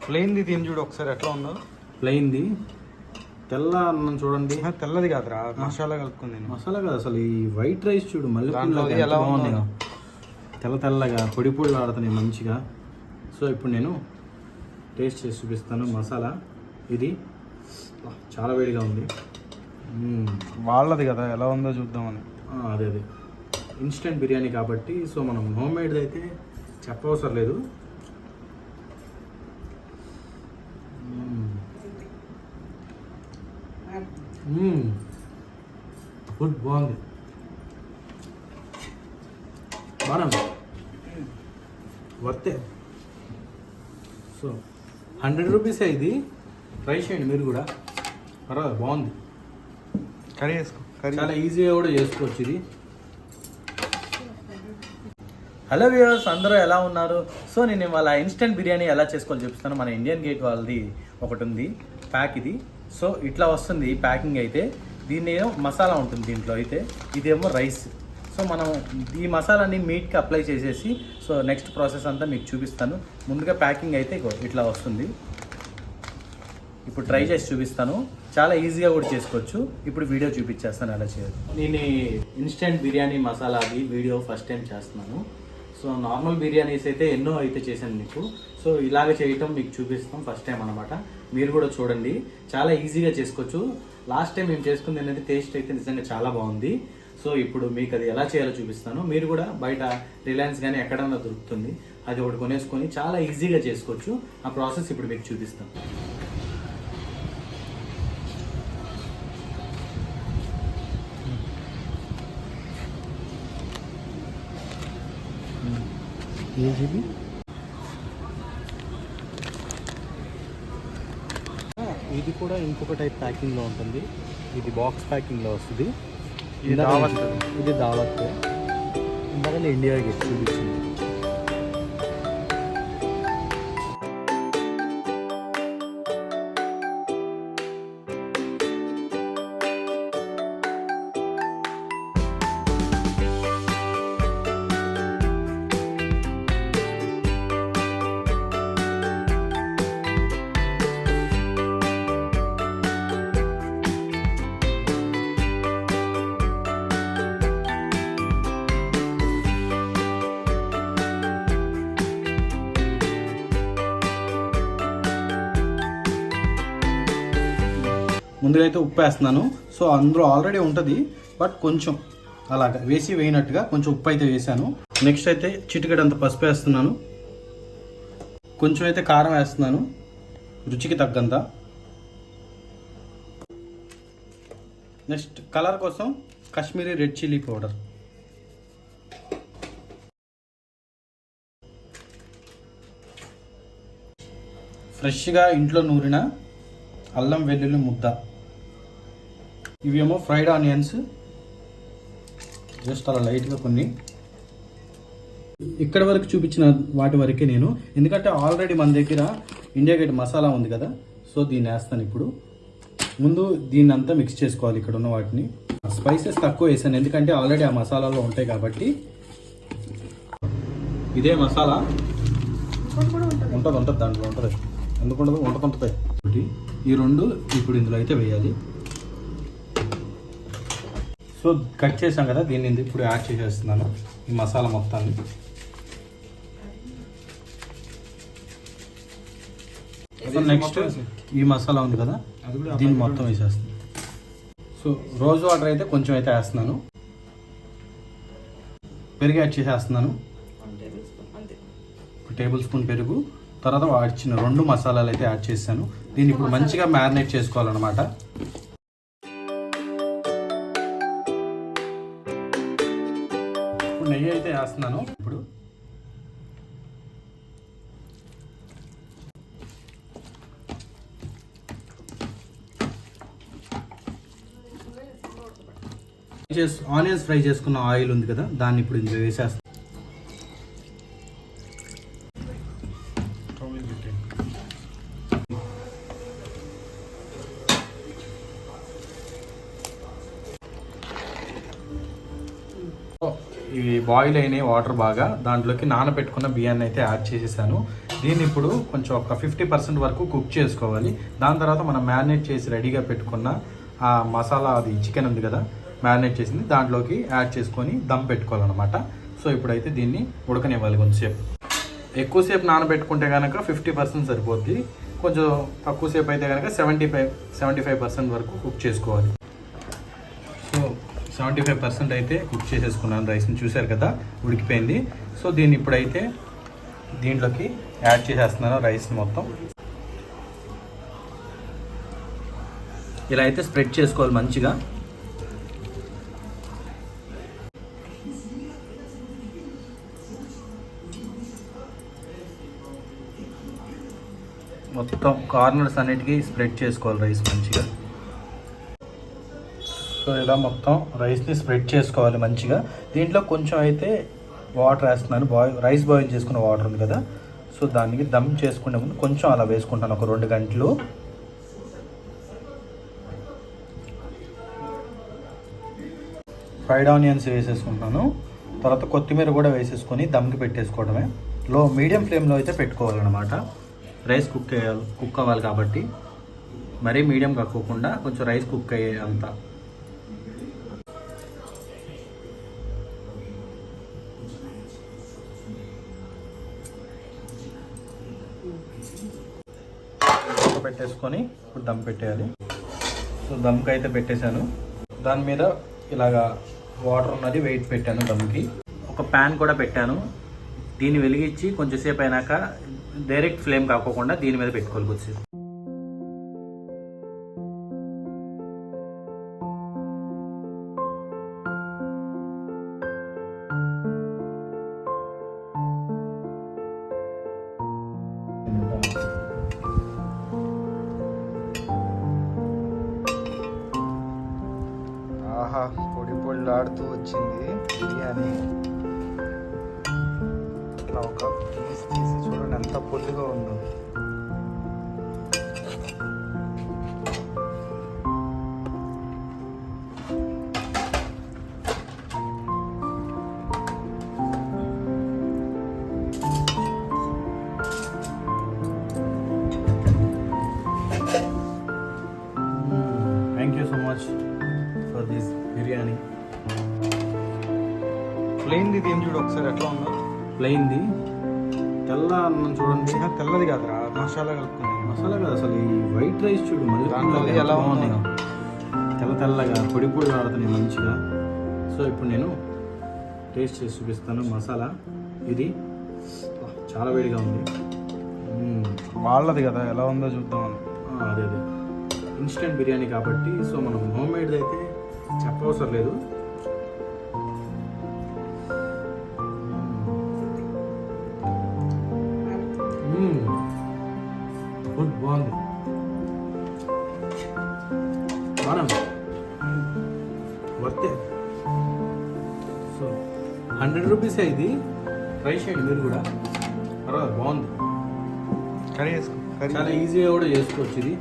ప్లెయిన్ది తిని చూడు ఒకసారి ఎట్లా ఉందో. ప్లెయిన్ది తెల్ల అన్నం చూడండి. తెల్లది కాదురా, మసాలా కలుపుకుంది. మసాలా కాదు అసలు, ఈ వైట్ రైస్ చూడు మళ్ళీ ఎలా బాగుంది, తెల్లగా పొడి పొడిలు ఆడుతున్నాయి మంచిగా. సో ఇప్పుడు నేను టేస్ట్ చేసి చూపిస్తాను. మసాలా ఇది చాలా వేడిగా ఉంది. వాళ్ళది కదా, ఎలా ఉందో చూద్దామని. అదే ఇన్స్టెంట్ బిర్యానీ కాబట్టి సో మనం హోమ్ మేడ్ది అయితే చెప్పవసరం లేదు. ఫుడ్ బాగుంది, బాగుంది, వర్తే. సో 100 రూపీసే ఇది, ట్రై చేయండి మీరు కూడా, పర్వాలేదు బాగుంది. కర్రీ చేసుకో, చాలా ఈజీగా కూడా చేసుకోవచ్చు ఇది. హలో వ్యూవర్స్, అందరూ ఎలా ఉన్నారు? సో నేను ఇవాళ ఇన్స్టెంట్ బిర్యానీ ఎలా చేసుకోవాలో చూపిస్తాను. మన ఇండియన్ గేట్ వాళ్ళది ఒకటి ఉంది ప్యాక్ ఇది. సో ఇట్లా వస్తుంది ప్యాకింగ్ అయితే. దీన్ని ఏమో మసాలా ఉంటుంది దీంట్లో అయితే, ఇదేమో రైస్. సో మనం ఈ మసాలాని మీట్కి అప్లై చేసేసి సో నెక్స్ట్ ప్రాసెస్ అంతా మీకు చూపిస్తాను. ముందుగా ప్యాకింగ్ అయితే ఇట్లా వస్తుంది. ఇప్పుడు ట్రై చేసి చూపిస్తాను, చాలా ఈజీగా కూడా చేసుకోవచ్చు. ఇప్పుడు వీడియో చూపించేస్తాను ఎలా చేయాలి. నేను ఇన్స్టెంట్ బిర్యానీ మసాలాది వీడియో ఫస్ట్ టైం చేస్తున్నాను. సో నార్మల్ బిర్యానీస్ అయితే ఎన్నో అయితే చేశాను మీకు. సో ఇలాగ చేయటం మీకు చూపిస్తాం ఫస్ట్ టైం అనమాట. మీరు కూడా చూడండి, చాలా ఈజీగా చేసుకోవచ్చు. లాస్ట్ టైం మేము చేసుకుంది అనేది టేస్ట్ అయితే నిజంగా చాలా బాగుంది. సో ఇప్పుడు మీకు అది ఎలా చేయాలో చూపిస్తాను. మీరు కూడా బయట రిలయన్స్ కానీ ఎక్కడన్నా దొరుకుతుంది, అది ఒకటి కొనేసుకొని చాలా ఈజీగా చేసుకోవచ్చు. ఆ ప్రాసెస్ ఇప్పుడు మీకు చూపిస్తాను. ఇది కూడా ఇంకొక టైప్ ప్యాకింగ్లో ఉంటుంది. ఇది బాక్స్ ప్యాకింగ్లో వస్తుంది. ఇది దావత్. ఇందాక ఇండియా గేట్ చూపించింది. ముందుగా అయితే ఉప్పు వేస్తున్నాను. సో అందులో ఆల్రెడీ ఉంటుంది, బట్ కొంచెం అలాగా వేసినట్టుగా కొంచెం ఉప్పు అయితే వేసాను. నెక్స్ట్ అయితే చిటికెడంత పసుపు వేస్తున్నాను. కొంచెం అయితే కారం వేస్తున్నాను రుచికి తగ్గంత. నెక్స్ట్ కలర్ కోసం కాశ్మీరీ రెడ్ చిల్లీ పౌడర్. ఫ్రెష్గా ఇంట్లో నూరిన అల్లం వెల్లుల్లి ముద్ద. ఇవేమో ఫ్రైడ్ ఆనియన్స్, జస్ట్ అలా లైట్గా కొన్ని. ఇక్కడ వరకు చూపించిన వాటి వరకే నేను, ఎందుకంటే ఆల్రెడీ మన దగ్గర ఇండియా గేట్ మసాలా ఉంది కదా. సో దీన్ని వేస్తాను ఇప్పుడు. ముందు దీన్ని అంతా మిక్స్ చేసుకోవాలి. ఇక్కడ ఉన్న వాటిని స్పైసెస్ తక్కువ వేసాను, ఎందుకంటే ఆల్రెడీ ఆ మసాలాలో ఉంటాయి కాబట్టి. ఇదే మసాలా ఉంటుంది, దాంట్లో ఉంటుంది, ఎందుకుండదు, ఉంటుంది. ఈ రెండు ఇప్పుడు ఇందులో అయితే వేయాలి. సో కట్ చేసాం కదా, దీన్ని ఇప్పుడు యాడ్ చేసేస్తున్నాను ఈ మసాలా మొత్తాన్ని. నెక్స్ట్ ఈ మసాలా ఉంది కదా, దీన్ని మొత్తం వేసేస్తాను. సో రోజ్ వాటర్ అయితే కొంచెం అయితే వేస్తున్నాను. పెరుగు యాడ్ చేసేస్తున్నాను, 1 టేబుల్ స్పూన్ పెరుగు. తర్వాత వాడిచిన 2 మసాలాలు అయితే యాడ్ చేశాను. దీన్ని ఇప్పుడు మంచిగా మ్యారినేట్ చేసుకోవాలన్నమాట. ఇప్పుడు నెయ్యి అయితే వేస్తున్నాను. ఇప్పుడు ఆనియన్స్ ఫ్రై చేసుకున్న ఆయిల్ ఉంది కదా, దాన్ని ఇప్పుడు ఇందులో వేసేస్తాను. ఇవి బాయిల్ అయినాయి వాటర్ బాగా, దాంట్లోకి నానబెట్టుకున్న బియ్యాన్ని అయితే యాడ్ చేసేసాను. దీన్ని ఇప్పుడు కొంచెం ఒక 50% వరకు కుక్ చేసుకోవాలి. దాని తర్వాత మనం మ్యారినేట్ చేసి రెడీగా పెట్టుకున్న ఆ మసాలా, అది చికెన్ ఉంది కదా మ్యారినేట్ చేసింది, దాంట్లోకి యాడ్ చేసుకొని దమ్ పెట్టుకోవాలన్నమాట. సో ఇప్పుడైతే దీన్ని ఉడకనివ్వాలి కొంచెంసేపు. ఎక్కువసేపు నానబెట్టుకుంటే కనుక 50% సరిపోద్ది, కొంచెం తక్కువసేపు అయితే కనుక 75% వరకు కుక్ చేసుకోవాలి. సో 75% అయితే కుక్ చేసేసుకున్నాను రైస్ని, చూశారు కదా ఉడికిపోయింది. సో దీన్ని ఇప్పుడైతే దీంట్లోకి యాడ్ చేసేస్తున్నాను రైస్ మొత్తం. ఇలా అయితే స్ప్రెడ్ చేసుకోవాలి మంచిగా. మొత్తం కార్నర్స్ అన్నిటికీ స్ప్రెడ్ చేసుకోవాలి రైస్ మంచిగా. సో ఇలా మొత్తం రైస్ని స్ప్రెడ్ చేసుకోవాలి మంచిగా. దీంట్లో కొంచెం అయితే వాటర్ వేస్తున్నాను, రైస్ బాయిల్ చేసుకున్న వాటర్ ఉంది కదా, సో దానికి దమ్ చేసుకునే ముందు కొంచెం అలా వేసుకుంటాను, ఒక 2 గంటలు. ఫ్రైడ్ ఆనియన్స్ వేసేసుకుంటాను, తర్వాత కొత్తిమీర కూడా వేసేసుకొని దమ్కి పెట్టేసుకోవడమే. మీడియం ఫ్లేమ్లో అయితే పెట్టుకోవాలన్నమాట. రైస్ కుక్ అవ్వాలి కాబట్టి మరీ మీడియం కాకోకుండా కొంచెం రైస్ కుక్ అయ్యే అంత. పెట్టేసుకొని ఇప్పుడు దమ్ పెట్టేయాలి. సో దమ్కి అయితే పెట్టేశాను. దాని మీద ఇలాగా వాటర్ ఉన్నది వెయిట్ పెట్టాను దమ్కి. ఒక ప్యాన్ కూడా పెట్టాను. దీన్ని వెలిగించి కొంచెంసేపు అయినాక డైరెక్ట్ ఫ్లేమ్ కాకోకుండా దీని మీద పెట్టుకోవాలి కొద్దిసేపు. ఆహా, పొడి పొడిలాడుతూ వచ్చింది బిర్యానీ. ఇట్లా ఒక పీస్ తీసి చూడండి ఎంత పొద్దుగా ఉందో. Thank you so much for this biryani. ప్లెయిన్ది దీని చూడు ఒకసారి ఎట్లా ఉందో. ప్లెయిన్ది తెల్ల అన్నం చూడండి. తెల్లది కాదురా, మసాలా కలుపుకున్నాను. మసాలా కదా అసలు, ఈ వైట్ రైస్ చూడు మళ్ళీ దాంట్లో ఎలా బాగుంది, తెల్లగా పొడి పొడి ఆడుతున్నాయి మంచిగా. సో ఇప్పుడు నేను టేస్ట్ చేసి చూపిస్తాను మసాలా. ఇది చాలా వేడిగా ఉంది. వాళ్ళది కదా ఎలా ఉందో చూద్దాం. అదే ఇన్స్టెంట్ బిర్యానీ కాబట్టి, సో మనం హోమ్ మేడ్ అయితే చెప్పవసరం లేదు. ఫుడ్ బాగుంది, బాగుంది, వర్తే. సో 100 రూపీస్ ఇది, ట్రై చేయండి మీరు కూడా, పర్వాలేదు బాగుంది. కర్రీ చేసుకో, చాలా ఈజీగా కూడా చేసుకోవచ్చు ఇది.